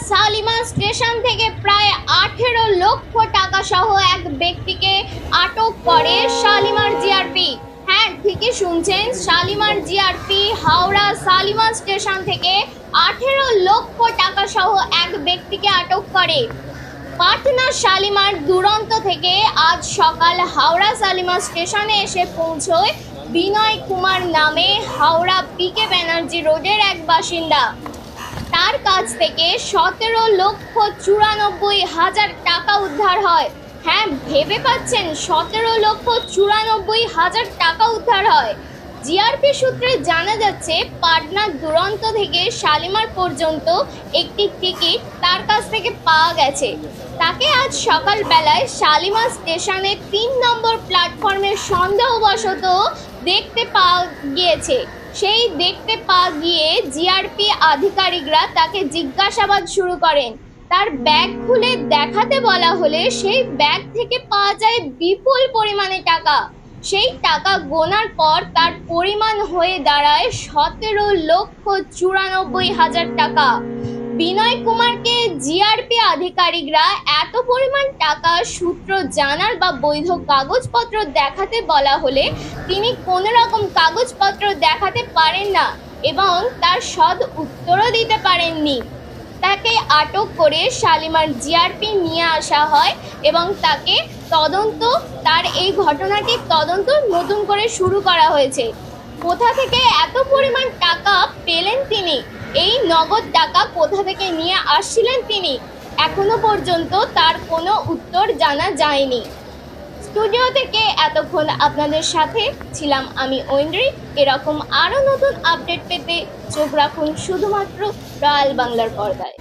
Shalimar station থেকে প্রায় 18 লক্ষ টাকা সহ এক ব্যক্তিকে আটক করে শালিমার জিআরপি। হ্যাঁ, ঠিকই শুনছেন, শালিমার জিআরপি হাওড়া শালিমার স্টেশন থেকে 18 লক্ষ টাকা সহ এক ব্যক্তিকে আটক করে। পাটনা শালিমার দুরন্ত থেকে আজ সকাল হাওড়া শালিমার স্টেশনে এসে পৌঁছয় বিনয় কুমার নামে হাওড়া পিকে ব্যানার্জি রোডের এক বাসিন্দা। তার কাছ থেকে 17,94,000 টাকা উদ্ধার হয়। হ্যাঁ, ভেবে পাচ্ছেন, 17,94,000 টাকা উদ্ধার হয়। জিআরপি সূত্রে জানা যাচ্ছে, পাটনার দুরন্ত থেকে শালিমার পর্যন্ত একটি টিকিট তার কাছ থেকে পাওয়া গেছে। তাকে আজ সকালবেলায় শালিমার স্টেশনে 3 নম্বর প্ল্যাটফর্মের সন্দেহবশত দেখতে পাওয়া গিয়েছে। সেই দেখতে পাওয়া গিয়ে জিআরপি আধিকারিকরা তাকে জিজ্ঞাসাবাদ শুরু করেন। তার ব্যাগ খুলে দেখাতে বলা হলে সেই ব্যাগ থেকে পাওয়া যায় বিপুল পরিমাণে টাকা। সেই টাকা গোনার পর তার পরিমাণ হয়ে দাঁড়ায় 17,94,000 টাকা। বিনয় কুমারকে জিআরপি আধিকারিকরা এত পরিমাণ টাকা সূত্র জানার বা বৈধ কাগজপত্র দেখাতে বলা হলে তিনি কোনো রকম কাগজপত্র দেখাতে পারেন না এবং তার সদ উত্তরও দিতে পারেননি। তাকে আটক করে শালিমার জিআরপি নিয়ে আসা হয় এবং তাকে তার এই ঘটনাটির তদন্ত নতুন করে শুরু করা হয়েছে। কোথা থেকে এত পরিমাণ টাকা পেলেন তিনি, এই নগদ টাকা কোথা থেকে নিয়ে আসছিলেন তিনি, এখনো পর্যন্ত তার কোনো উত্তর জানা যায়নি। স্টুডিও থেকে এতক্ষণ আপনাদের সাথে ছিলাম আমি ঐন্দ্রী। এরকম আরও নতুন আপডেট পেতে চোখ রাখুন শুধুমাত্র রয়্যাল বাংলার পর্দায়।